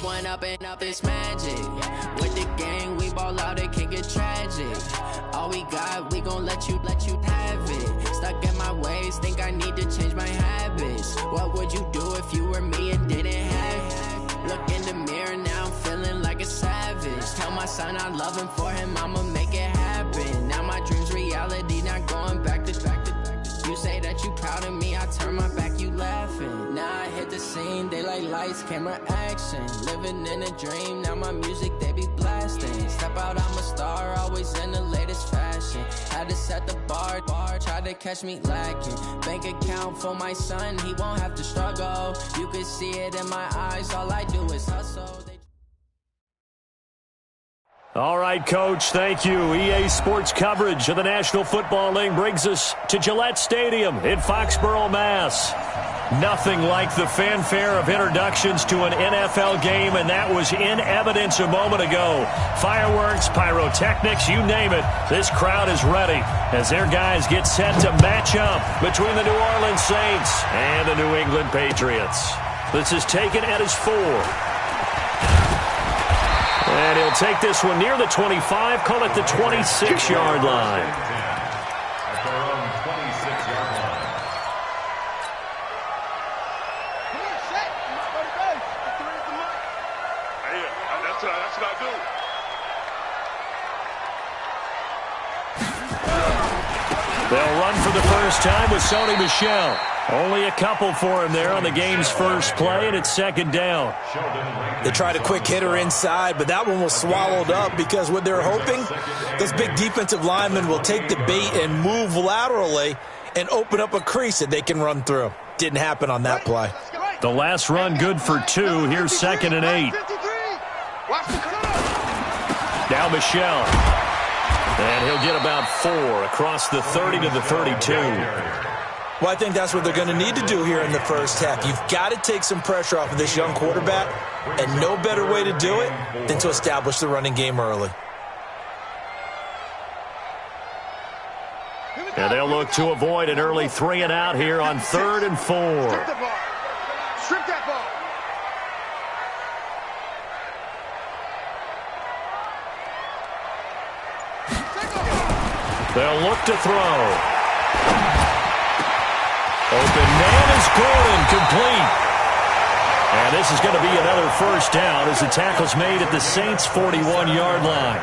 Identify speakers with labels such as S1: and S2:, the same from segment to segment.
S1: One up and up is magic. With the gang, we ball out, it can get tragic. All we got, we gon' let you have it. Stuck in my ways, think I need to change my habits. What would you do if you were me and didn't have it? Look in the mirror, now I'm feeling like a savage. Tell my son I love him, for him I'ma make it happen. Now my dream's reality, not going back to. You say that you proud of me, I turn my back, you laughing. Now I hit the scene, they like lights, camera, action. Living in a dream, now my music, they be blasting. Step out, I'm a star, always in the latest fashion. Had to set the bar, try to catch me lacking. Bank account for my son, he won't have to struggle. You can see it in my eyes, all I do is hustle.
S2: All right, Coach, thank you. EA Sports coverage of the National Football League brings us to Gillette Stadium in Foxborough, Mass. Nothing like the fanfare of introductions to an NFL game, and that was in evidence a moment ago. Fireworks, pyrotechnics, you name it. This crowd is ready as their guys get set to match up between the New Orleans Saints and the New England Patriots. This is taken at his 4. And he'll take this one near the 25, call it the 26-yard line.
S3: At their own 26-yard line.
S4: Come on, set. Let's go to base.
S5: That's what I do.
S2: They'll run for the first time with Sony Michel. Only a couple for him there on the game's first play, and it's second down.
S6: They tried a quick hitter inside, but that one was swallowed up because what they're hoping, those big defensive linemen will take the bait and move laterally and open up a crease that they can run through. Didn't happen on that play.
S2: The last run good for 2. Here's 2nd and 8. Now Michel. And he'll get about 4 across the 30 to the 32.
S6: Well, I think that's what they're going to need to do here in the first half. You've got to take some pressure off of this young quarterback, and no better way to do it than to establish the running game early.
S2: And they'll look to avoid an early 3 and out here on 3rd and 4.
S4: Strip the ball. Strip that ball.
S2: They'll look to throw. Open man is good and complete. And this is going to be another first down as the tackle's made at the Saints' 41-yard line.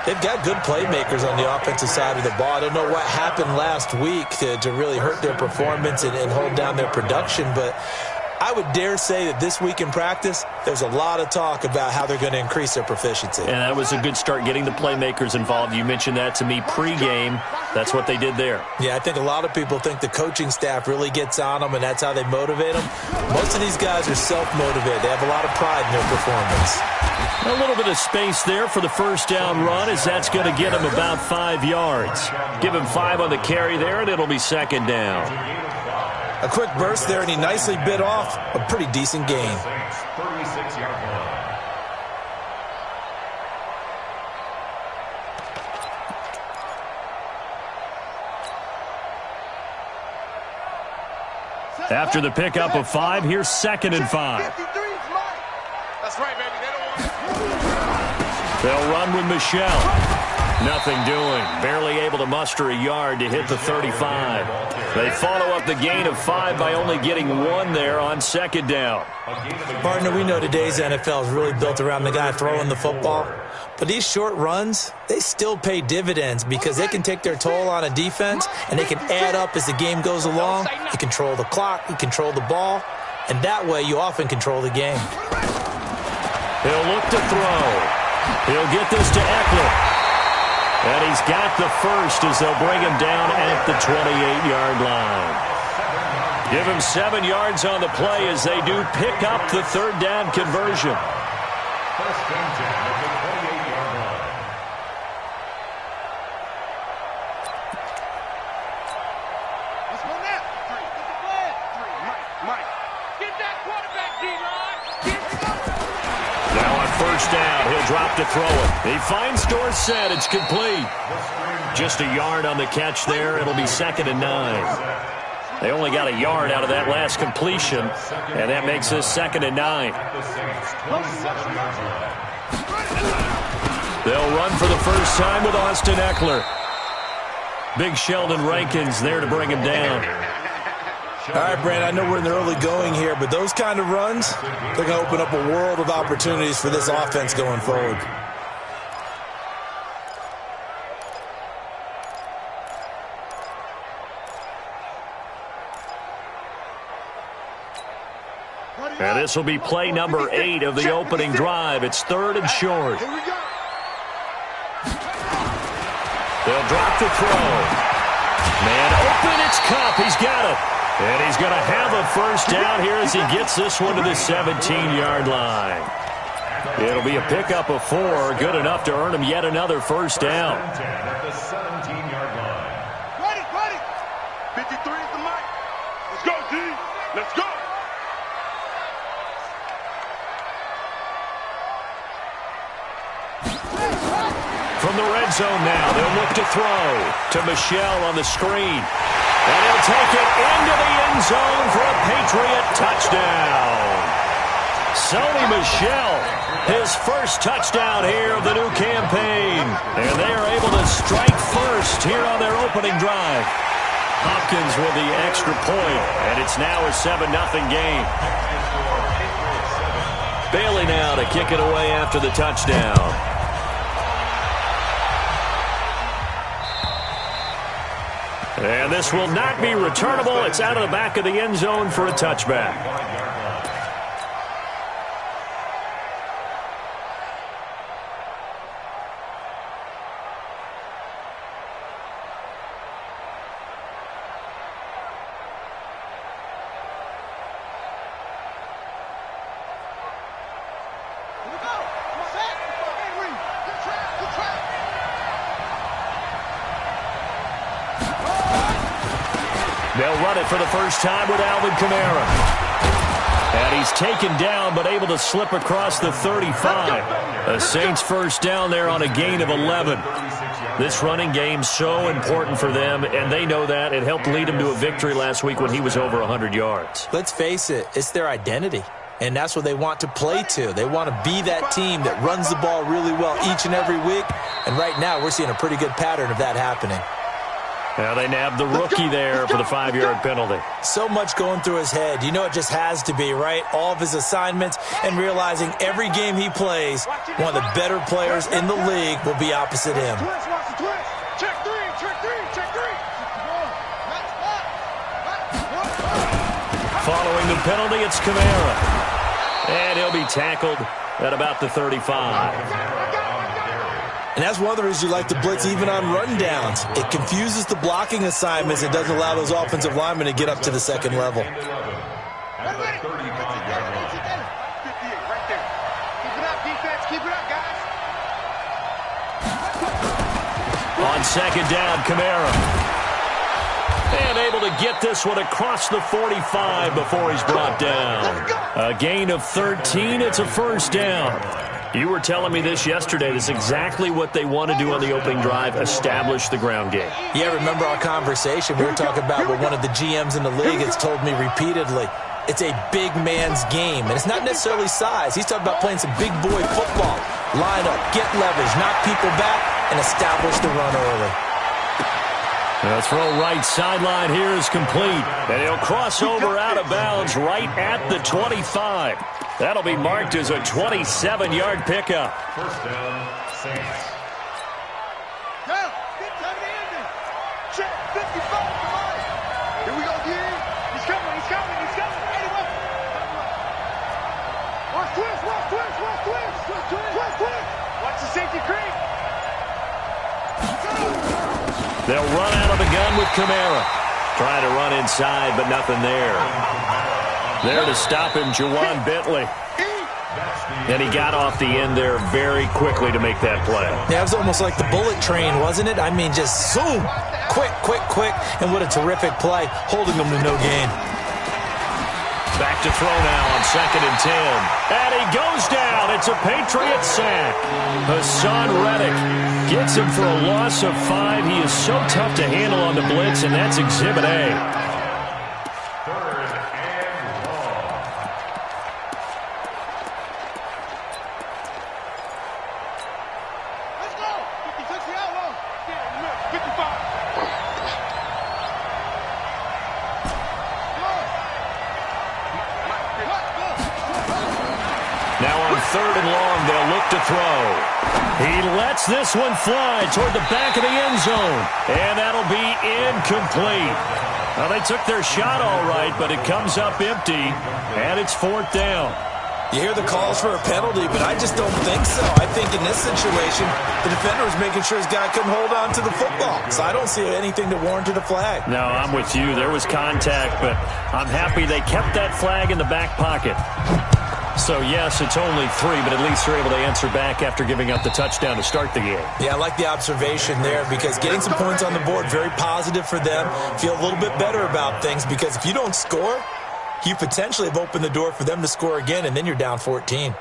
S6: They've got good playmakers on the offensive side of the ball. I don't know what happened last week to really hurt their performance and hold down their production, but I would dare say that this week in practice, there's a lot of talk about how they're going to increase their proficiency.
S2: And that was a good start getting the playmakers involved. You mentioned that to me pregame. That's what they did there.
S6: Yeah, I think a lot of people think the coaching staff really gets on them, and that's how they motivate them. Most of these guys are self-motivated. They have a lot of pride in their performance.
S2: A little bit of space there for the first down run, as that's going to get him about 5 yards. Give him 5 on the carry there, and it'll be second down.
S6: A quick burst there, and he nicely bit off a pretty decent gain.
S3: 36-yard line.
S2: After the pickup of 5, here's 2nd and 5.
S4: That's right, baby. They don't want
S2: They'll run with Michel. Nothing doing. Barely able to muster a yard to hit the 35. They follow up the gain of 5 by only getting 1 there on 2nd down.
S6: Partner, we know today's NFL is really built around the guy throwing the football. But these short runs, they still pay dividends because they can take their toll on a defense and they can add up as the game goes along. You control the clock, you control the ball, and that way you often control the game.
S2: He'll look to throw. He'll get this to Eckler. And he's got the first as they'll bring him down at the 28-yard line. Give him 7 yards on the play as they do pick up the 3rd down conversion.
S3: First down at the 28-yard line.
S4: Let's go now. 3. Get the flag. 3. Mike. Get that quarterback, D-line. Get
S2: Now on first down, he'll drop to throw it. He finds Dorsett. It's complete.
S3: The screen
S2: Just a yard on the catch there. It'll be 2nd and 9. They only got a yard out of that last completion, and that makes this 2nd and 9. They'll run for the first time with Austin Eckler. Big Sheldon Rankins there to bring him down.
S6: All right, Brand, I know we're in the early going here, but those kind of runs, they're going to open up a world of opportunities for this offense going forward.
S2: And this will be play number 8 of the opening drive. It's 3rd and short. They'll drop the throw. Man open, it's Kupp. He's got it. And he's going to have a first down here as he gets this one to the 17-yard line. It'll be a pickup of 4, good enough to earn him yet another first down.
S3: At the 17-yard line.
S4: Ready. 53 is the mic. Let's go, D. Let's go.
S2: From the red zone now, they'll look to throw to Michel on the screen. And he'll take it into the end zone for a Patriot touchdown. Sony Michel, his first touchdown here of the new campaign. And they are able to strike first here on their opening drive. Hopkins with the extra point, and it's now a 7-0 game. Bailey now to kick it away after the touchdown. And this will not be returnable. It's out of the back of the end zone for a touchback. They'll run it for the first time with Alvin Kamara. And he's taken down but able to slip across the 35. The Saints first down there on a gain of 11. This running game's so important for them, and they know that. It helped lead them to a victory last week when he was over 100 yards.
S6: Let's face it, it's their identity. And that's what they want to play to. They want to be that team that runs the ball really well each and every week. And right now we're seeing a pretty good pattern of that happening.
S2: Now they nabbed the rookie there for the 5-yard penalty.
S6: So much going through his head. You know it just has to be, right? All of his assignments and realizing every game he plays, one of the better players in the league will be opposite him.
S4: Check three.
S2: Following the penalty, it's Kamara. And he'll be tackled at about the 35.
S6: And that's one of the reasons you like to blitz even on run downs. It confuses the blocking assignments. It doesn't allow those offensive linemen to get up to the second level.
S4: At the 35-yard line. 58 right there. Keep it up, defense. Keep it up, guys.
S2: On second down, Kamara. And able to get this one across the 45 before he's brought down. A gain of 13. It's a first down. You were telling me this yesterday. This is exactly what they want to do on the opening drive, establish the ground game.
S6: Yeah, remember our conversation? We were talking about what one of the GMs in the league has told me repeatedly. It's a big man's game, and it's not necessarily size. He's talking about playing some big boy football. Line up, get leverage, knock people back, and establish the run early.
S2: The throw right sideline here is complete. And he'll cross over out of bounds right at the 25. That'll be marked as a 27-yard pickup.
S3: First down, Saints.
S4: Down. Get time to end it. Check. 55. Come on. Here we go, D. He's coming. 81. Watch twist. Watch the safety creep.
S2: They'll run out of the gun with Kamara. Trying to run inside, but nothing there. There to stop him, Juwan Bentley. And he got off the end there very quickly to make that play.
S6: Yeah, it was almost like the bullet train, wasn't it? I mean, just zoom. Quick. And what a terrific play, holding them to no gain.
S2: Back to throw now on 2nd and 10. And he goes down. It's a Patriots sack. Hassan Reddick gets him for a loss of 5. He is so tough to handle on the blitz, and that's Exhibit A. Now on 3rd and long, they'll look to throw. He lets this one fly toward the back of the end zone. And that'll be incomplete. Well, they took their shot all right, but it comes up empty, and it's 4th down.
S6: You hear the calls for a penalty, but I just don't think so. I think in this situation, the defender was making sure his guy couldn't hold on to the football. So I don't see anything that warranted a flag.
S2: No, I'm with you. There was contact, but I'm happy they kept that flag in the back pocket. So, yes, it's only 3, but at least they're able to answer back after giving up the touchdown to start the game.
S6: Yeah, I like the observation there because getting some points on the board, very positive for them. Feel a little bit better about things because if you don't score, you potentially have opened the door for them to score again, and then you're down 14.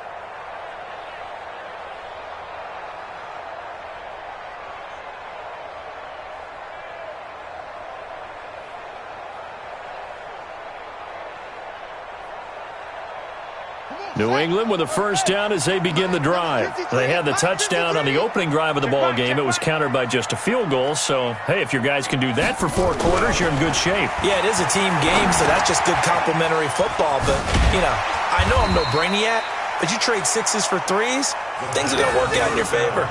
S2: New England with a first down as they begin the drive. They had the touchdown on the opening drive of the ball game. It was countered by just a field goal. So, hey, if your guys can do that for 4 quarters, you're in good shape.
S6: Yeah, it is a team game, so that's just good complimentary football. But, you know, I know I'm no brainiac, but you trade 6s for 3s, things are going to work out in your favor.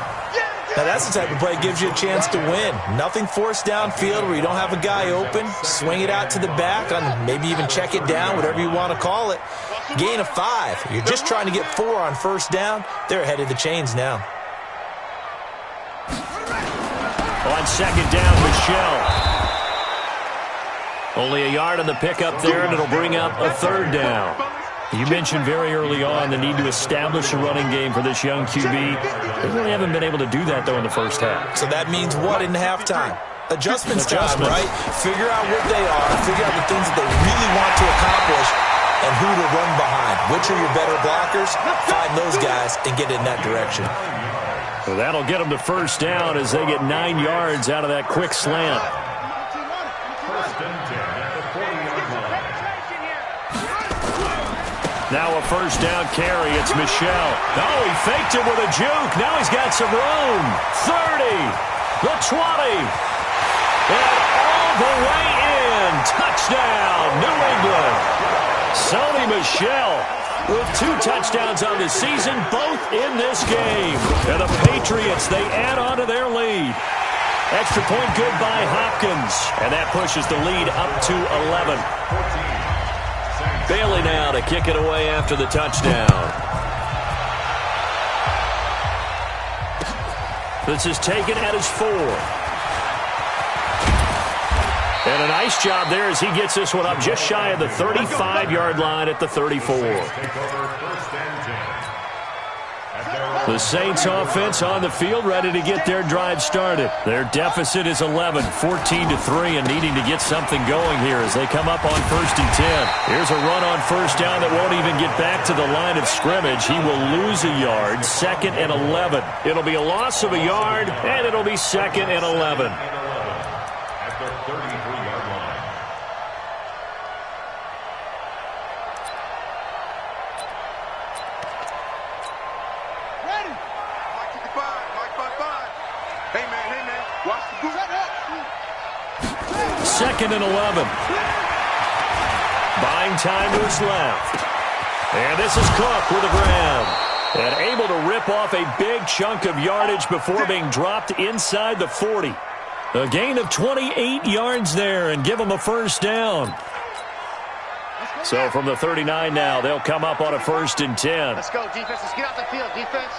S6: Now, that's the type of play that gives you a chance to win. Nothing forced downfield where you don't have a guy open. Swing it out to the back, on maybe even check it down, whatever you want to call it. Gain of 5. You're just trying to get 4 on first down. They're ahead of the chains now.
S2: On 2nd down, Michelle. Only a yard on the pickup there, and it'll bring up a 3rd down. You mentioned very early on the need to establish a running game for this young QB. They really haven't been able to do that, though, in the first half.
S6: So that means what in halftime? Adjustments time, right? Figure out what they are, figure out the things that they really want to accomplish, and who to run behind. Which are your better blockers? Find those guys and get in that direction.
S2: So that'll get them to first down as they get 9 yards out of that quick slant. Now a first down carry. It's Michelle. Oh, he faked it with a juke. Now he's got some room. 30. The 20. And all the way in. Touchdown, New England. Sony Michel with 2 touchdowns on the season, both in this game. And the Patriots, they add on to their lead. Extra point good by Hopkins. And that pushes the lead up to 11. Bailey now to kick it away after the touchdown. This is taken at his 4. And a nice job there as he gets this one up just shy of the 35-yard line at the 34. The Saints offense on the field ready to get their drive started. Their deficit is 11, 14-3, and needing to get something going here as they come up on 1st and 10. Here's a run on first down that won't even get back to the line of scrimmage. He will lose a yard, 2nd and 11. It'll be a loss of a yard, and it'll be 2nd and 11. Second and 11. Buying time to his left. And this is Cook with a grab. And able to rip off a big chunk of yardage before being dropped inside the 40. A gain of 28 yards there and give them a first down. So from the 39 now, they'll come up on a 1st and 10.
S4: Let's go, defense. Let's get out the field, defense.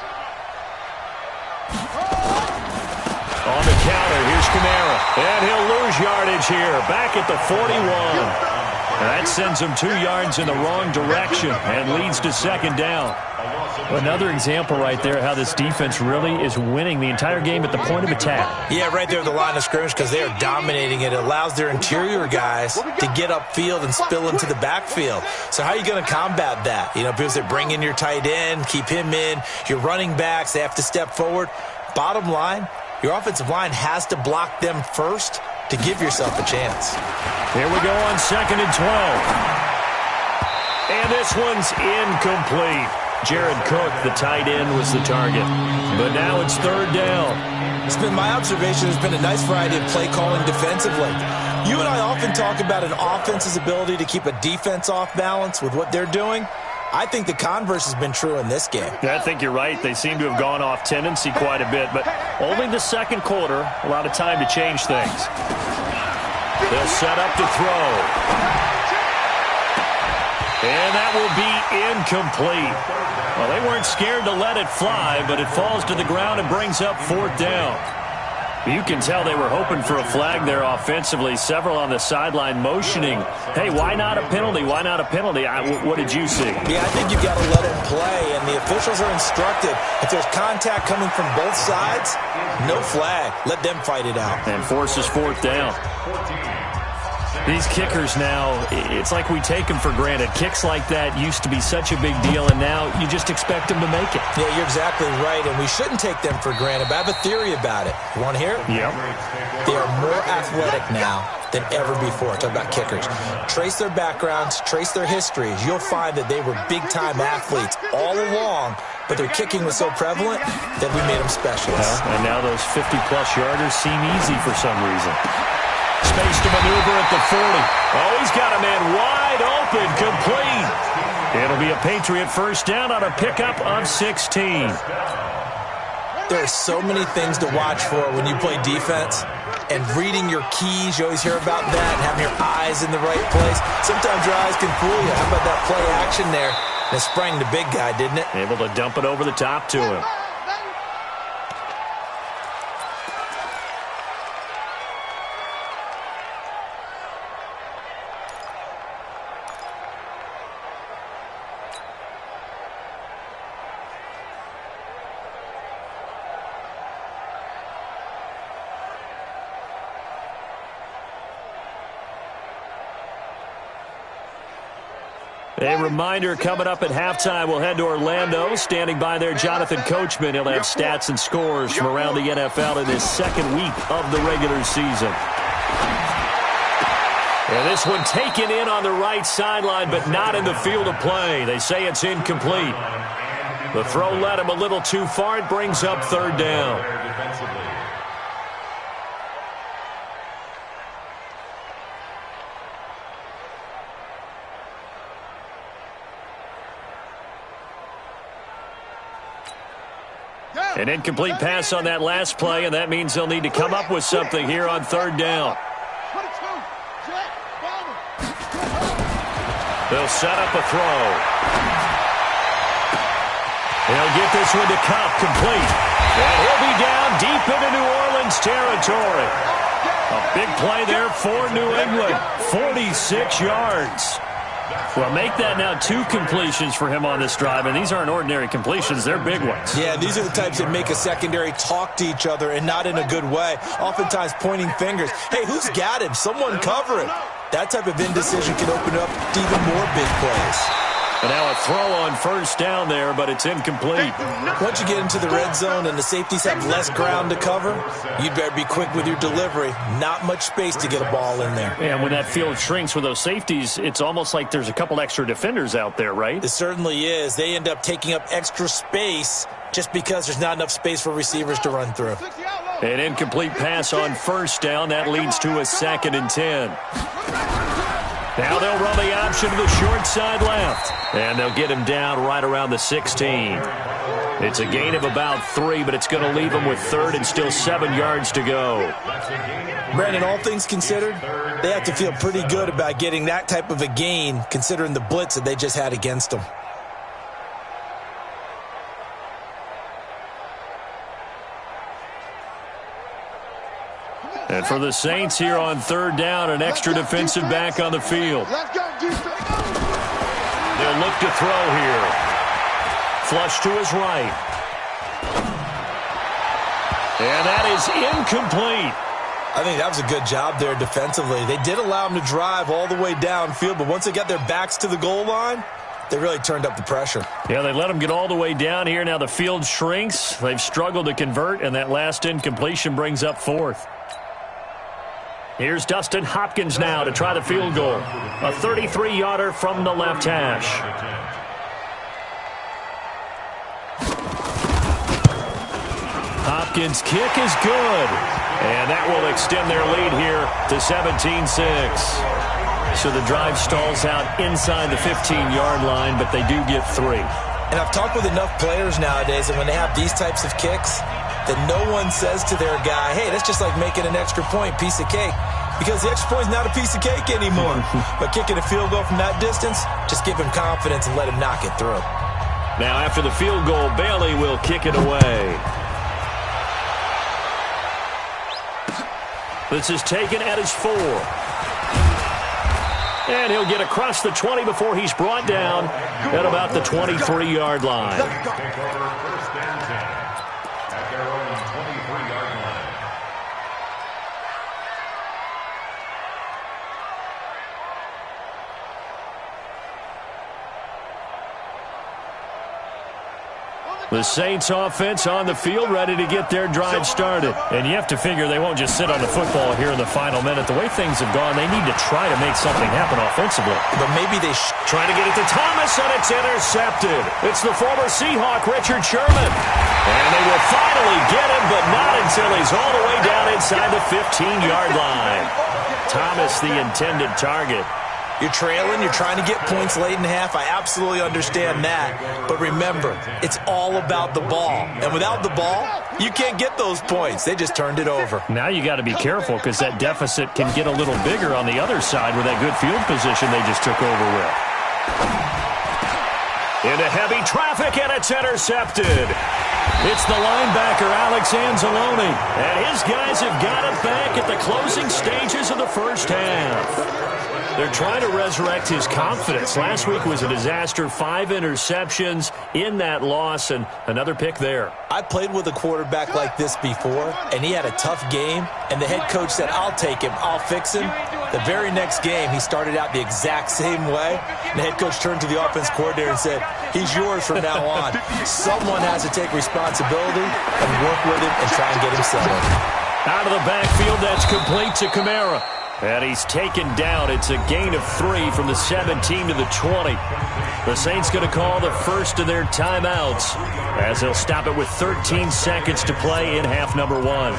S2: On the counter, here's Kamara. And he'll lose yardage here, back at the 41. And that sends him 2 yards in the wrong direction and leads to 2nd down. Another example right there how this defense really is winning the entire game at the point of attack.
S6: Yeah, right there at the line of scrimmage because they are dominating it. It allows their interior guys to get upfield and spill into the backfield. So how are you going to combat that? You know, people say bring in your tight end, keep him in. Your running backs, they have to step forward. Bottom line, your offensive line has to block them first to give yourself a chance.
S2: Here we go on 2nd and 12. And this one's incomplete. Jared Cook, the tight end, was the target. But now it's 3rd down.
S6: It's been my observation there's been a nice variety of play calling defensively. You and I often talk about an offense's ability to keep a defense off balance with what they're doing. I think the converse has been true in this game.
S2: Yeah, I think you're right. They seem to have gone off tendency quite a bit, but only the second quarter, a lot of time to change things. They'll set up to throw. And that will be incomplete. Well, they weren't scared to let it fly, but it falls to the ground and brings up 4th down. You can tell they were hoping for a flag there offensively. Several on the sideline motioning, hey, why not a penalty? Why not a penalty? What did you see?
S6: Yeah, I think you've got to let them play, and the officials are instructed. If there's contact coming from both sides, no flag. Let them fight it out.
S2: And forces 4th down. These kickers now, it's like we take them for granted. Kicks like that used to be such a big deal, and now you just expect them to make it.
S6: Yeah, you're exactly right, and we shouldn't take them for granted, but I have a theory about it. You want to hear it?
S2: Yep.
S6: They are more athletic now than ever before. Talk about kickers. Trace their backgrounds, trace their histories. You'll find that they were big-time athletes all along, but their kicking was so prevalent that we made them specialists.
S2: Well, and now those 50-plus yarders seem easy for some reason. Space to maneuver at the 40. Oh, he's got a man wide open, complete. It'll be a Patriot 1st down on a pickup of 16.
S6: There are so many things to watch for when you play defense. And reading your keys, you always hear about that, and having your eyes in the right place. Sometimes your eyes can fool you. How about that play action there? And it sprang the big guy, didn't it?
S2: Able to dump it over the top to him. A reminder coming up at halftime, we'll head to Orlando. Standing by there, Jonathan Coachman. He'll have stats and scores from around the NFL in his 2nd week of the regular season. And this one taken in on the right sideline, but not in the field of play. They say it's incomplete. The throw led him a little too far. It brings up 3rd down. An incomplete pass on that last play, and that means they'll need to come up with something here on 3rd down. They'll set up a throw. They'll get this one to Cup, complete. And he'll be down deep into New Orleans territory. A big play there for New England. 46 yards. Well, make that now 2 completions for him on this drive, and these aren't ordinary completions. They're big ones.
S6: Yeah, these are the types that make a secondary talk to each other, and not in a good way. Oftentimes pointing fingers. Hey, who's got him? Someone cover him. That type of indecision can open up to even more big plays.
S2: And now a throw on 1st down there, but it's incomplete.
S6: Once you get into the red zone and the safeties have less ground to cover, you better be quick with your delivery. Not much space to get a ball in there.
S2: And when that field shrinks with those safeties, it's almost like there's a couple extra defenders out there, right?
S6: It certainly is. They end up taking up extra space just because there's not enough space for receivers to run through.
S2: An incomplete pass on 1st down. That leads to a 2nd and 10. Now they'll run the option to the short side left. And they'll get him down right around the 16. It's a gain of about 3, but it's going to leave him with 3rd and still 7 yards to go.
S6: Brandon, all things considered, they have to feel pretty good about getting that type of a gain considering the blitz that they just had against them.
S2: And for the Saints here on 3rd down, an extra defensive back on the field. They'll look to throw here. Flush to his right. And that is incomplete.
S6: I think that was a good job there defensively. They did allow him to drive all the way downfield, but once they got their backs to the goal line, they really turned up the pressure.
S2: Yeah, they let him get all the way down here. Now the field shrinks. They've struggled to convert, and that last incompletion brings up fourth. Here's Dustin Hopkins now to try the field goal. A 33-yarder from the left hash. Hopkins' kick is good. And that will extend their lead here to 17-6. So the drive stalls out inside the 15-yard line, but they do get 3.
S6: And I've talked with enough players nowadays that when they have these types of kicks, that no one says to their guy, hey, that's just like making an extra point, piece of cake. Because the extra point is not a piece of cake anymore. But kicking a field goal from that distance, just give him confidence and let him knock it through.
S2: Now after the field goal, Bailey will kick it away. This is taken at his 4. And he'll get across the 20 before he's brought down at about the 23-yard line.
S3: Take over 1st and 10 at their own 23-yard line.
S2: The Saints offense on the field, ready to get their drive started. And you have to figure they won't just sit on the football here in the final minute. The way things have gone, they need to try to make something happen offensively.
S6: But maybe they
S2: trying to get it to Thomas, and it's intercepted. It's the former Seahawk, Richard Sherman. And they will finally get him, but not until he's all the way down inside the 15-yard line. Thomas, the intended target.
S6: You're trailing, you're trying to get points late in half. I absolutely understand that. But remember, it's all about the ball. And without the ball, you can't get those points. They just turned it over.
S2: Now you got to be careful because that deficit can get a little bigger on the other side with that good field position they just took over with. Into heavy traffic, and it's intercepted. It's the linebacker, Alex Anzalone. And his guys have got it back at the closing stages of the first half. They're trying to resurrect his confidence. Last week was a disaster. 5 interceptions in that loss, and another pick there.
S6: I played with a quarterback like this before, and he had a tough game, and the head coach said, I'll take him, I'll fix him. The very next game, he started out the exact same way, and the head coach turned to the offense coordinator and said, he's yours from now on. Someone has to take responsibility and work with him and try and get him settled.
S2: Out of the backfield, that's complete to Kamara. And he's taken down. It's a gain of 3 from the 17 to the 20. The Saints going to call the first of their timeouts as they'll stop it with 13 seconds to play in half number 1.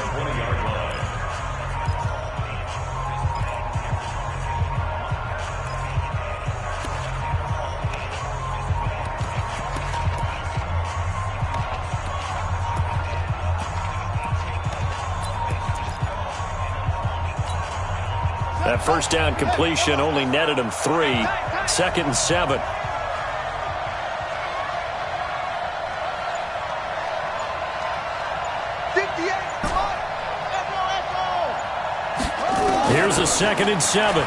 S2: That first down completion only netted him 3. 2nd and 7. Here's a 2nd and 7.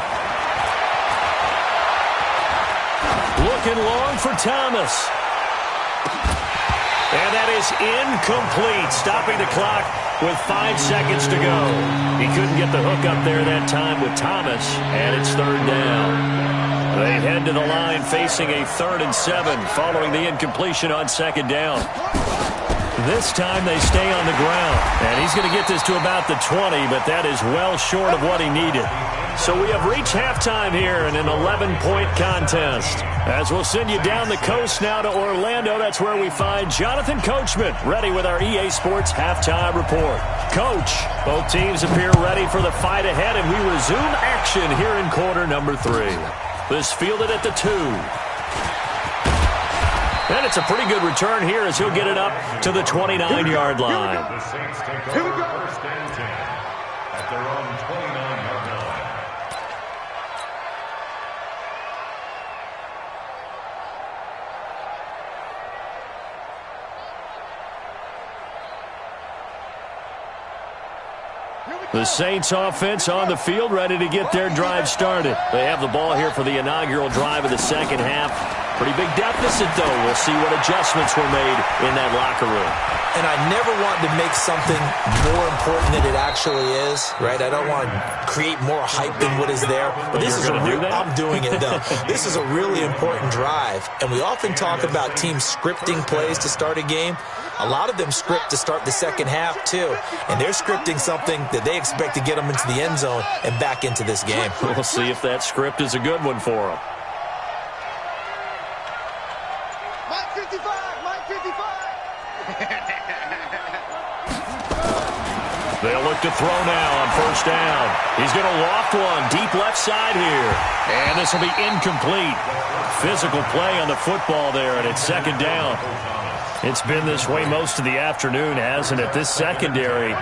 S2: Looking long for Thomas. And that is incomplete, stopping the clock with 5 seconds to go. He couldn't get the hook up there that time with Thomas, and it's 3rd down. They head to the line facing a 3rd and 7 following the incompletion on 2nd down. This time they stay on the ground, and he's going to get this to about the 20, but that is well short of what he needed. So we have reached halftime here in an 11-point contest. As we'll send you down the coast now to Orlando, that's where we find Jonathan Coachman ready with our EA Sports Halftime Report. Coach, both teams appear ready for the fight ahead, and we resume action here in quarter number 3. This fielded at the 2. And it's a pretty good return here as he'll get it up to the 29-yard line.
S3: The Saints take over 1st and 10 at their own 29-yard line.
S2: The Saints offense on the field, ready to get their drive started. They have the ball here for the inaugural drive of the second half. Pretty big deficit, though. We'll see what adjustments were made in that locker room.
S6: And I never want to make something more important than it actually is, right? I don't want to create more hype than what is there. But this is I'm doing it, though. This is a really important drive. And we often talk about teams scripting plays to start a game. A lot of them script to start the second half, too. And they're scripting something that they expect to get them into the end zone and back into this game.
S2: We'll see if that script is a good one for them. They'll look to throw now on first down. He's going to loft one deep left side here. And this will be incomplete. Physical play on the football there, and it's second down. It's been this way most of the afternoon, hasn't it? This secondary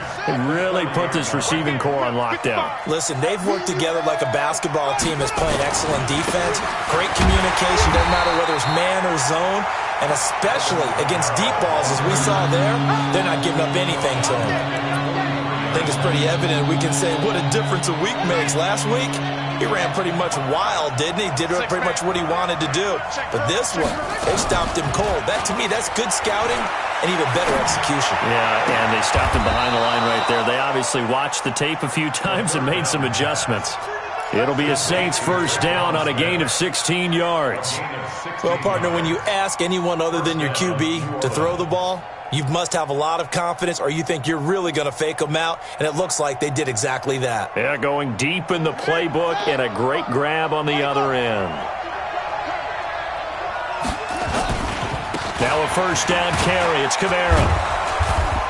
S2: really put this receiving core on lockdown.
S6: Listen, they've worked together like a basketball team that's playing excellent defense. Great communication, doesn't matter whether it's man or zone. And especially against deep balls, as we saw there, they're not giving up anything to them. I think it's pretty evident. We can say what a difference a week makes. Last week, he ran pretty much wild, didn't he? Did pretty much what he wanted to do. But this one, they stopped him cold. That, to me, that's good scouting and even better execution.
S2: Yeah, and they stopped him behind the line right there. They obviously watched the tape a few times and made some adjustments. It'll be a Saints first down on a gain of 16 yards.
S6: Well, partner, when you ask anyone other than your QB to throw the ball, you must have a lot of confidence, or you think you're really going to fake them out, and it looks like they did exactly that.
S2: Yeah, going deep in the playbook and a great grab on the other end. Now a first down carry. It's Kamara.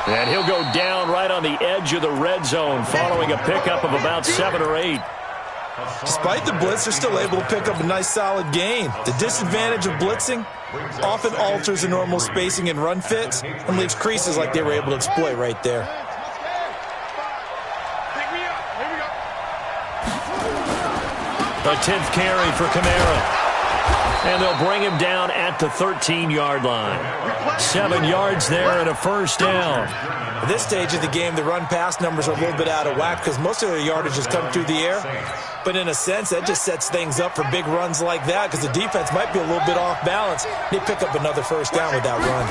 S2: And he'll go down right on the edge of the red zone following a pickup of about 7 or 8.
S6: Despite the blitz, they're still able to pick up a nice solid gain. The disadvantage of blitzing often alters the normal spacing and run fits and leaves creases like they were able to exploit right there.
S2: A 10th carry for Kamara. And they'll bring him down at the 13-yard line. 7 yards there and a first down.
S6: At this stage of the game, the run-pass numbers are a little bit out of whack because most of their yardage has come through the air. But in a sense, that just sets things up for big runs like that because the defense might be a little bit off balance. They pick up another first down with that run.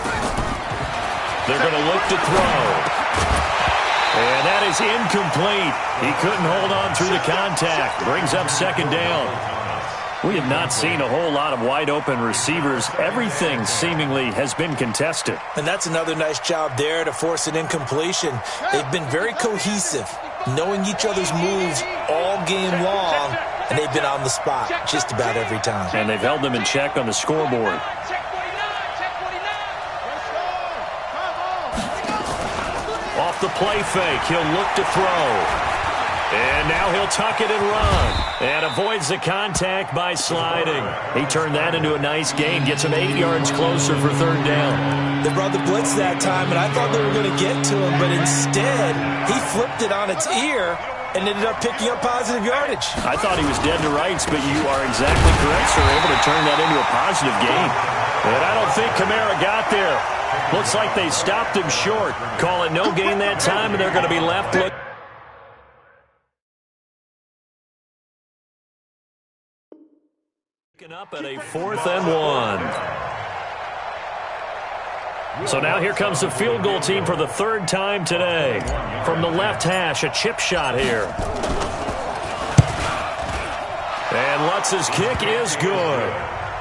S2: They're going to look to throw. And that is incomplete. He couldn't hold on through the contact. Brings up second down. We have not seen a whole lot of wide-open receivers. Everything seemingly has been contested.
S6: And that's another nice job there to force an incompletion. They've been very cohesive, knowing each other's moves all game long, and they've been on the spot just about every time.
S2: And they've held them in check on the scoreboard. Off the play fake, he'll look to throw. And now he'll tuck it and run. And avoids the contact by sliding. He turned that into a nice gain. Gets him 8 yards closer for third down.
S6: They brought the blitz that time, and I thought they were going to get to him. But instead, he flipped it on its ear and ended up picking up positive yardage.
S2: I thought he was dead to rights, but you are exactly correct, sir. Able to turn that into a positive gain. And I don't think Kamara got there. Looks like they stopped him short. Call it no gain that time, and they're going to be left looking. Up at a 4th and 1. So now here comes the field goal team for the third time today. From the left hash, a chip shot here. And Lutz's kick is good.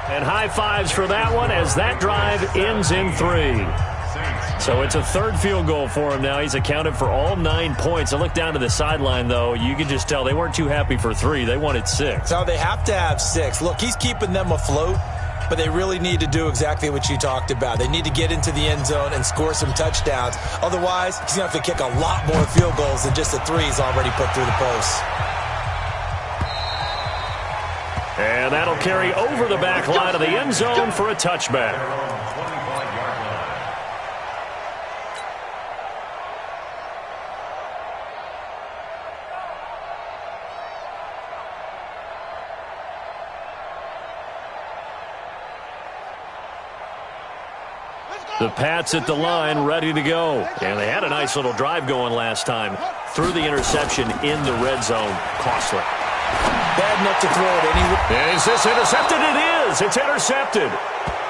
S2: And high fives for that one as that drive ends in 3. So it's a third field goal for him now. He's accounted for all 9 points. I look down to the sideline, though. You can just tell they weren't too happy for 3. They wanted 6.
S6: So they have to have 6. Look, he's keeping them afloat, but they really need to do exactly what you talked about. They need to get into the end zone and score some touchdowns. Otherwise, he's going to have to kick a lot more field goals than just the 3 he's already put through the posts.
S2: And that'll carry over the back line of the end zone for a touchback. The Pats at the line, ready to go. And they had a nice little drive going last time. Threw the interception in the red zone. Costly.
S6: Bad enough to throw it anyway.
S2: Is this intercepted? It is. throws. It's intercepted.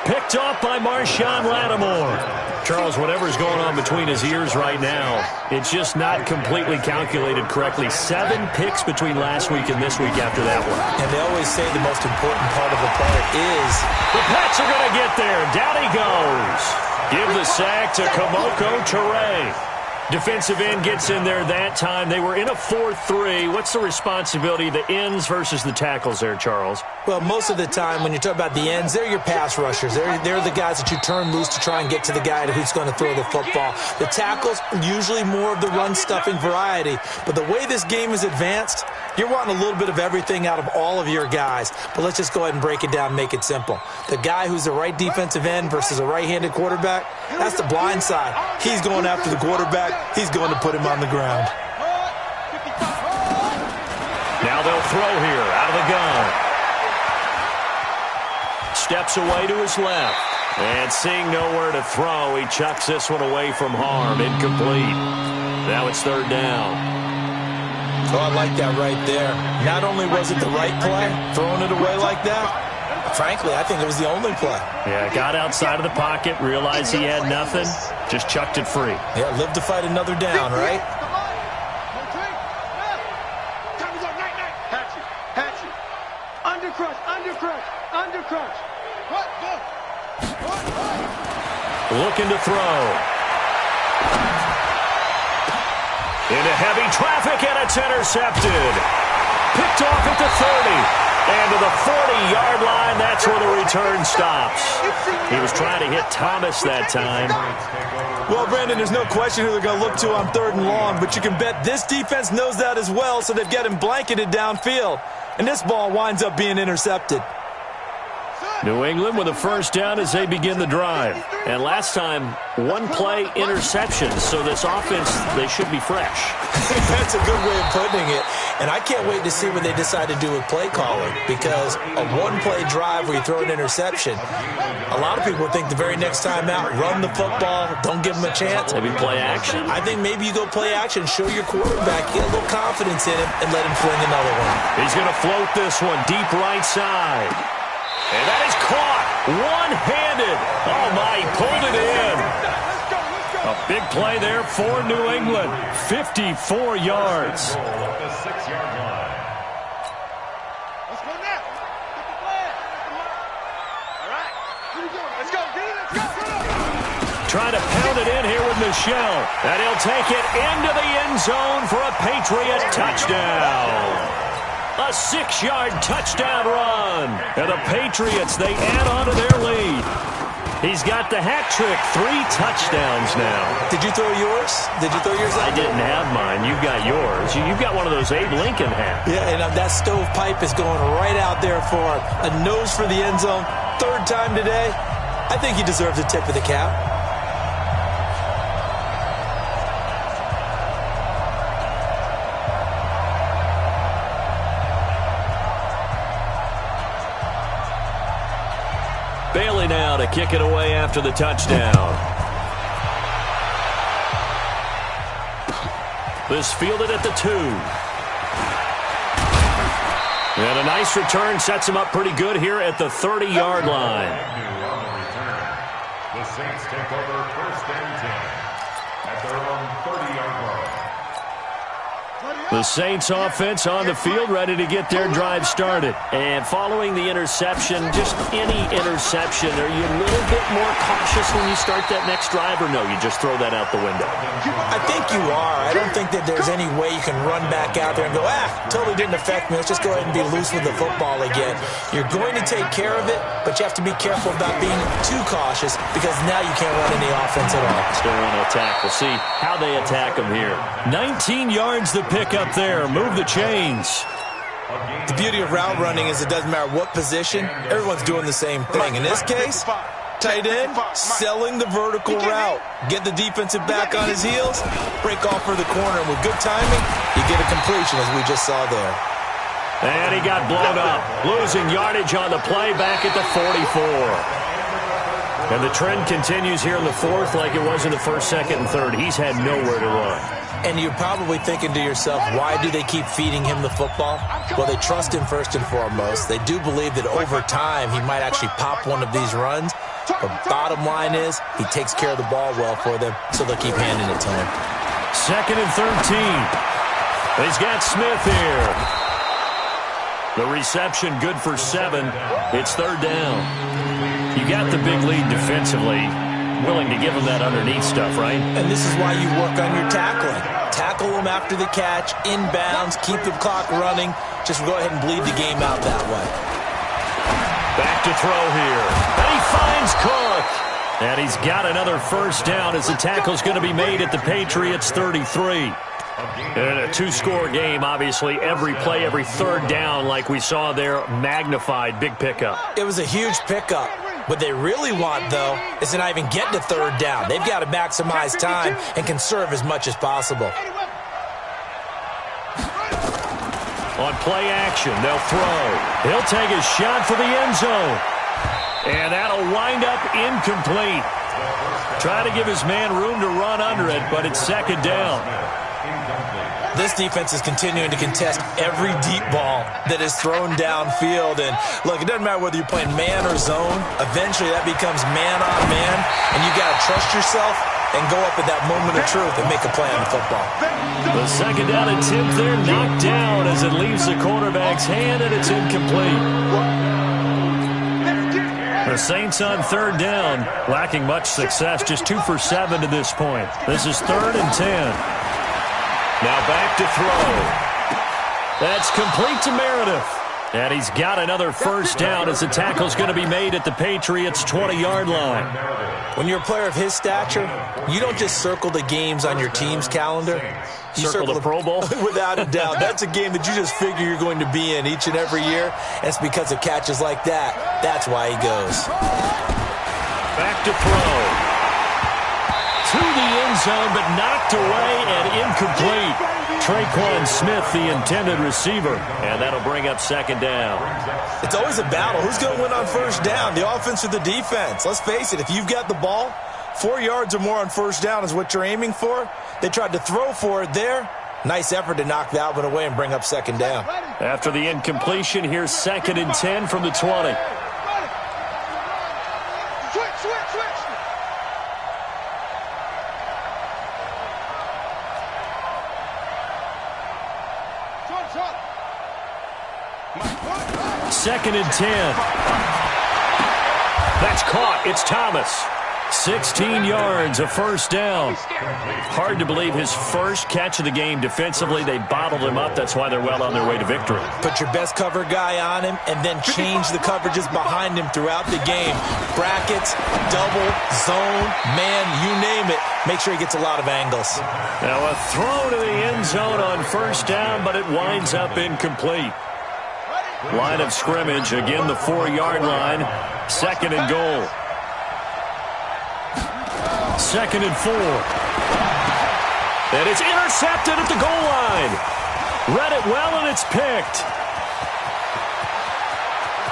S2: Picked off by Marshawn Lattimore. Charles, whatever's going on between his ears right now, it's just not completely calculated correctly. 7 picks between last week and this week after that one.
S6: And they always say the most important part of a player is...
S2: The Pats are going to get there. Down he goes. Give the sack to Kamoko Toure. Defensive end gets in there that time. They were in a 4-3. What's the responsibility of the ends versus the tackles there, Charles?
S6: Well, most of the time when you talk about the ends, they're your pass rushers. They're the guys that you turn loose to try and get to the guy who's going to throw the football. The tackles, usually more of the run-stuffing variety. But the way this game is advanced, you're wanting a little bit of everything out of all of your guys. But let's just go ahead and break it down and make it simple. The guy who's the right defensive end versus a right-handed quarterback, that's the blind side. He's going after the quarterback. He's going to put him on the ground.
S2: Now they'll throw here out of the gun. Steps away to his left. And seeing nowhere to throw, he chucks this one away from harm. Incomplete. Now it's 3rd down.
S6: Oh, I like that right there. Not only was it the right play, throwing it away like that, frankly, I think it was the only play.
S2: Yeah, got outside of the pocket, realized he had nothing, just chucked it free.
S6: Yeah, live to fight another down, right?
S4: Undercrush.
S2: Looking to throw. Into heavy traffic, and it's intercepted. Picked off at the 30. And to the 40-yard line, that's where the return stops. He was trying to hit Thomas that time.
S6: Well, Brandon, there's no question who they're going to look to on 3rd and long, but you can bet this defense knows that as well, so they've got him blanketed downfield. And this ball winds up being intercepted.
S2: New England with a 1st down as they begin the drive. And last time, 1-play interceptions, so this offense, they should be fresh.
S6: That's a good way of putting it. And I can't wait to see what they decide to do with play calling, because a 1-play drive where you throw an interception, a lot of people think the very next time out, run the football, don't give them a chance.
S2: Maybe play action?
S6: I think maybe you go play action, show your quarterback, get a little confidence in him, and let him fling another one.
S2: He's going to float this one deep right side. And that is caught one-handed. Oh, my, he pulled it in. A big play there for New England. 54 yards.
S3: At the 6-yard line.
S4: Let's go now. Get the flag. All right. Here we go. Let's go. Let's go.
S2: Trying to pound it in here with Michelle. And he'll take it into the end zone for a Patriot touchdown. A 6-yard touchdown run. And the Patriots, they add on to their lead. He's got the hat trick, 3 touchdowns now.
S6: Did you throw yours? Did you throw yours out?
S2: I didn't have mine. You've got yours. You've got one of those Abe Lincoln hats.
S6: Yeah, and that stovepipe is going right out there for a nose for the end zone. 3rd time today. I think he deserves a tip of the cap.
S2: Bailey now to kick it away after the touchdown. This fielded at the 2. And a nice return sets him up pretty good here at the 30-yard line.
S3: The Saints take over 1st and 10 at their own 30-yard line.
S2: The Saints offense on the field, ready to get their drive started. And following the interception, just any interception, are you a little bit more cautious when you start that next drive, or no, you just throw that out the window?
S6: I think you are. I don't think that there's any way you can run back out there and go, totally didn't affect me. Let's just go ahead and be loose with the football again. You're going to take care of it, but you have to be careful about being too cautious, because now you can't run any offense at all.
S2: Still on attack. We'll see how they attack them here. 19 yards the pickup there. Move the chains.
S6: The beauty of route running is it doesn't matter what position, everyone's doing the same thing. In this case, tight end, selling the vertical route. Get the defensive back on his heels, break off for the corner, and with good timing, you get a completion, as we just saw there.
S2: And he got blown up, losing yardage on the play back at the 44. And the trend continues here in the fourth like it was in the first, second, and third. He's had nowhere to run.
S6: And you're probably thinking to yourself, why do they keep feeding him the football? Well, they trust him first and foremost. They do believe that over time he might actually pop one of these runs. But bottom line is he takes care of the ball well for them, so they'll keep handing it to him.
S2: Second and 13. He's got Smith here. The reception good for 7. It's third down. You got the big lead defensively. Willing to give him that underneath stuff, right?
S6: And this is why you work on your tackling. Tackle them after the catch, inbounds, keep the clock running. Just go ahead and bleed the game out that way.
S2: Back to throw here. And he finds Cook. And he's got another first down as the tackle's going to be made at the Patriots 33. In a two-score game, obviously, every play, every third down, like we saw there, magnified, big pickup.
S6: It was a huge pickup. What they really want, though, is to not even get to third down. They've got to maximize time and conserve as much as possible.
S2: On play action, they'll throw. He'll take a shot for the end zone. And that'll wind up incomplete. Try to give his man room to run under it, but it's second down.
S6: This defense is continuing to contest every deep ball that is thrown downfield. And, look, it doesn't matter whether you're playing man or zone. Eventually, that becomes man on man. And you got to trust yourself and go up at that moment of truth and make a play on the football.
S2: The second down attempt there knocked down as it leaves the quarterback's hand, and it's incomplete. The Saints on third down, lacking much success, just 2 for 7 to this point. This is 3rd and 10. Now back to throw. That's complete to Meredith. And he's got another first down as the tackle's going to be made at the Patriots' 20-yard line.
S6: When you're a player of his stature, you don't just circle the games on your team's calendar. You
S2: circle the Pro Bowl?
S6: Without a doubt. That's a game that you just figure you're going to be in each and every year. And it's because of catches like that. That's why he goes.
S2: Back to throw. To the end zone, but knocked away and incomplete. Traquan Smith, the intended receiver. And that'll bring up second down.
S6: It's always a battle. Who's going to win on first down, the offense or the defense? Let's face it, if you've got the ball, 4 yards or more on first down is what you're aiming for. They tried to throw for it there. Nice effort to knock that one away and bring up second down.
S2: After the incompletion, here's 2nd and 10 from the 20. Second and 10. That's caught. It's Thomas. 16 yards, a first down. Hard to believe his first catch of the game defensively. They bottled him up. That's why they're well on their way to victory.
S6: Put your best cover guy on him and then change the coverages behind him throughout the game. Brackets, double, zone, man, you name it. Make sure he gets a lot of angles.
S2: Now a throw to the end zone on first down, but it winds up incomplete. Line of scrimmage, again the 4-yard line. 2nd and goal. 2nd and 4. And it's intercepted at the goal line. Read it well, and it's picked.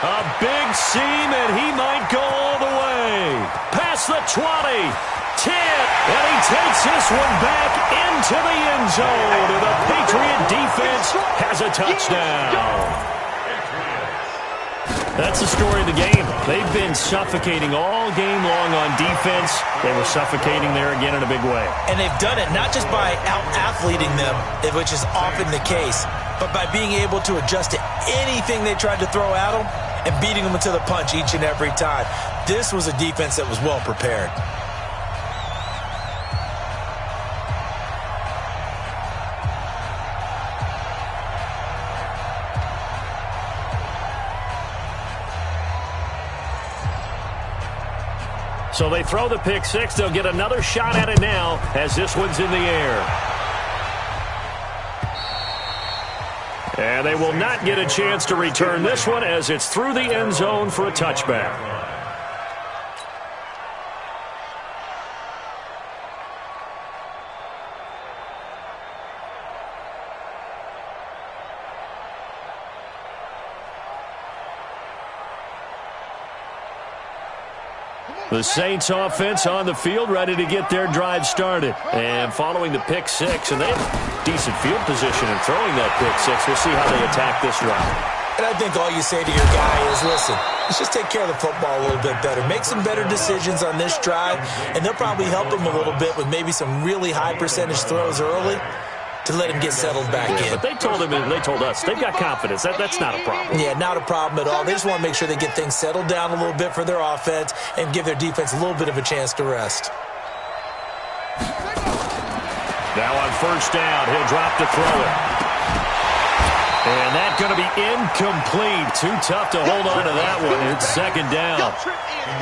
S2: A big seam, and he might go all the way. Past the 20. 10. And he takes this one back into the end zone. And the Patriot defense has a touchdown. That's the story of the game. They've been suffocating all game long on defense. They were suffocating there again in a big way.
S6: And they've done it not just by out-athleting them, which is often the case, but by being able to adjust to anything they tried to throw at them and beating them to the punch each and every time. This was a defense that was well prepared.
S2: So they throw the pick six. They'll get another shot at it now as this one's in the air. And they will not get a chance to return this one as it's through the end zone for a touchback. The Saints offense on the field, ready to get their drive started. And following the pick six, and they have decent field position in throwing that pick six. We'll see how they attack this round.
S6: And I think all you say to your guy is, listen, let's just take care of the football a little bit better. Make some better decisions on this drive, and they'll probably help him a little bit with maybe some really high percentage throws early to let him get settled back in.
S2: But they told him, and they told us, they've got confidence. That's not a problem.
S6: Yeah, not a problem at all. They just want to make sure they get things settled down a little bit for their offense and give their defense a little bit of a chance to rest.
S2: Now on first down, he'll drop to throw it. And that's going to be incomplete. Too tough to hold on to that one. It's second down.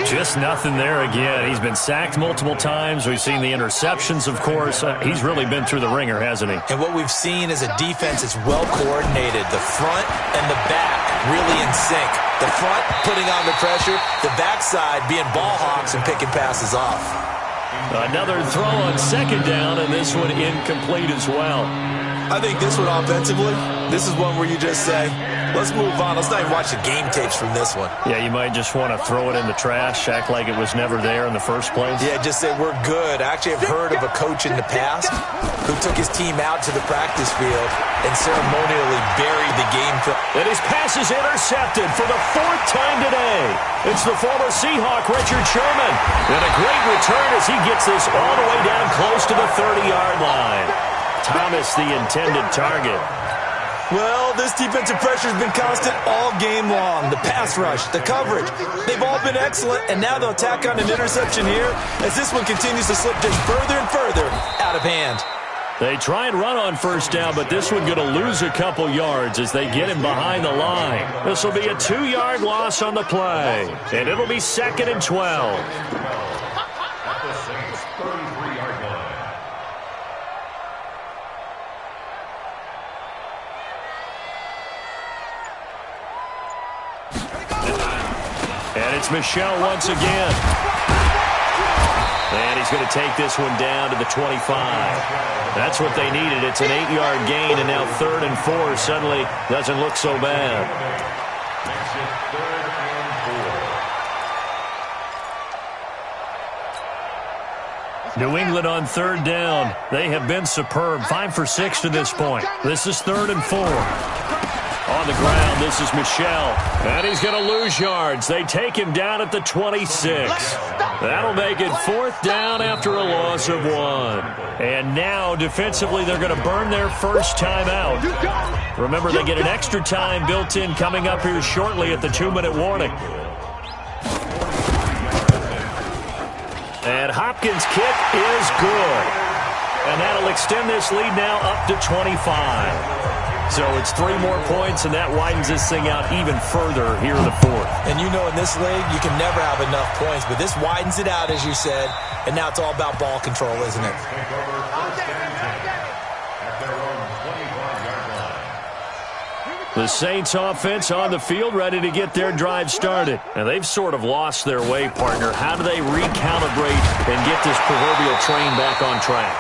S2: Just nothing there again. He's been sacked multiple times. We've seen the interceptions, of course. He's really been through the ringer, hasn't he?
S6: And what we've seen is a defense that's well coordinated. The front and the back really in sync. The front putting on the pressure, the backside being ball hawks and picking passes off.
S2: Another throw on second down, and this one incomplete as well.
S6: I think this one offensively, this is one where you just say, let's move on. Let's not even watch the game tapes from this one.
S2: Yeah, you might just want to throw it in the trash, act like it was never there in the first place.
S6: Yeah, just say we're good. I actually have heard of a coach in the past who took his team out to the practice field and ceremonially buried the game film.
S2: And his pass is intercepted for the fourth time today. It's the former Seahawk, Richard Sherman. And a great return as he gets this all the way down close to the 30-yard line. Thomas, the intended target.
S6: Well, this defensive pressure has been constant all game long. The pass rush, the coverage, they've all been excellent, and now they'll tack on an interception here as this one continues to slip just further and further out of hand.
S2: They try and run on first down, but this one going to lose a couple yards as they get him behind the line. This will be a 2-yard loss on the play, and it'll be second and 12.
S3: At the Saints' 33-yard line.
S2: And it's Michel once again. And he's going to take this one down to the 25. That's what they needed. It's an 8-yard gain, and now 3rd and 4 suddenly doesn't look so bad.
S3: Makes it 3rd and 4.
S2: New England on 3rd down. They have been superb. 5 for 6 to this point. This is 3rd and 4. On the ground, this is Michel. And he's going to lose yards. They take him down at the 26. That'll make it 4th down after a loss of 1. And now, defensively, they're going to burn their first timeout. Remember, they get an extra time built in coming up here shortly at the 2-minute warning. And Hopkins' kick is good. And that'll extend this lead now up to 25. So it's 3 more points, and that widens this thing out even further here in the 4th.
S6: And you know in this league, you can never have enough points, but this widens it out, as you said, and now it's all about ball control, isn't it?
S3: Take over 1st and 10 at their own 25-yard line.
S2: The Saints offense on the field, ready to get their drive started. And they've sort of lost their way, partner. How do they recalibrate and get this proverbial train back on track?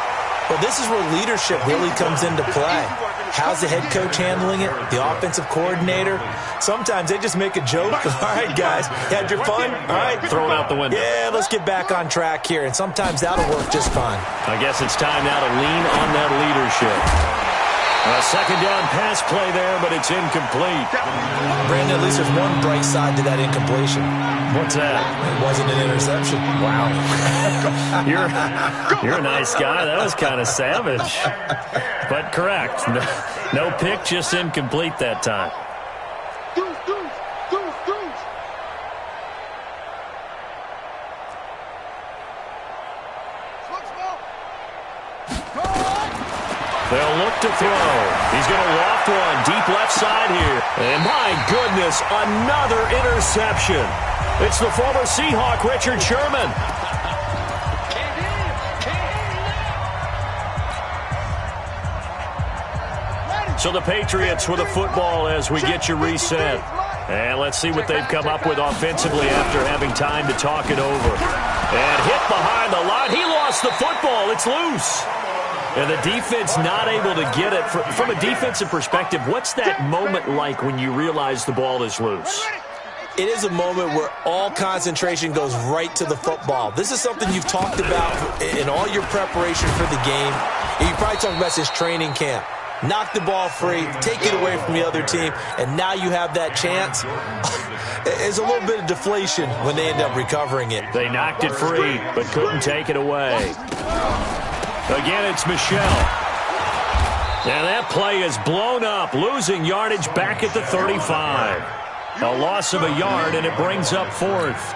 S6: Well, this is where leadership really comes into play. How's the head coach handling it? The offensive coordinator? Sometimes they just make a joke. All right, guys, had your fun? All right.
S2: Throw it out the window.
S6: Yeah, let's get back on track here. And sometimes that'll work just fine.
S2: I guess it's time now to lean on that leadership. A second down pass play there, but it's incomplete.
S6: Brandon, at least there's one bright side to that incompletion.
S2: What's that?
S6: It wasn't an interception.
S2: Wow. You're a nice guy. That was kind of savage. But correct. No pick, just incomplete that time. They'll look to throw. He's going to loft one deep left side here. And my goodness, another interception. It's the former Seahawk, Richard Sherman. So the Patriots with a football as we get you reset. And let's see what they've come up with offensively after having time to talk it over. And hit behind the line. He lost the football. It's loose. And the defense not able to get it. From a defensive perspective, what's that moment like when you realize the ball is loose?
S6: it is a moment where all concentration goes right to the football. This is something you've talked about in all your preparation for the game. And you probably talked about since training camp. Knock the ball free, take it away from the other team, and now you have that chance. It's a little bit of deflation when they end up recovering it.
S2: They knocked it free, but couldn't take it away. Again, it's Michel. And that play is blown up, losing yardage back at the 35. A loss of a yard, and it brings up fourth.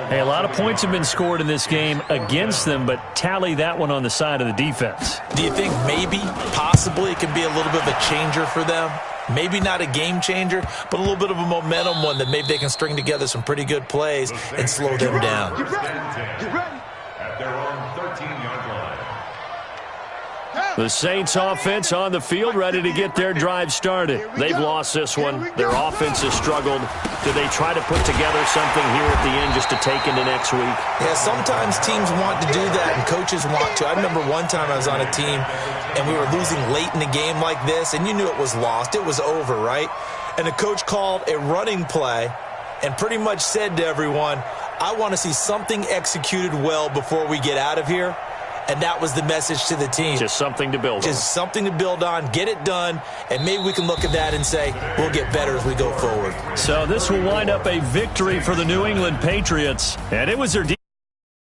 S2: Hey, a lot of points have been scored in this game against them, but tally that one on the side of the defense.
S6: Do you think maybe, possibly, it can be a little bit of a changer for them? Maybe not a game changer, but a little bit of a momentum one that maybe they can string together some pretty good plays and slow them down.
S3: At their own 13-yard line.
S2: The Saints offense on the field, ready to get their drive started. They've lost this one. Their offense has struggled. Do they try to put together something here at the end just to take into next week?
S6: Yeah, sometimes teams want to do that and coaches want to. I remember one time I was on a team and we were losing late in the game like this, and you knew it was lost. It was over, right? And the coach called a running play and pretty much said to everyone, I want to see something executed well before we get out of here. And that was the message to the team.
S2: Just something to build on.
S6: Just something to build on, get it done, and maybe we can look at that and say, we'll get better as we go forward.
S2: So this will wind up a victory for the New England Patriots. And it was their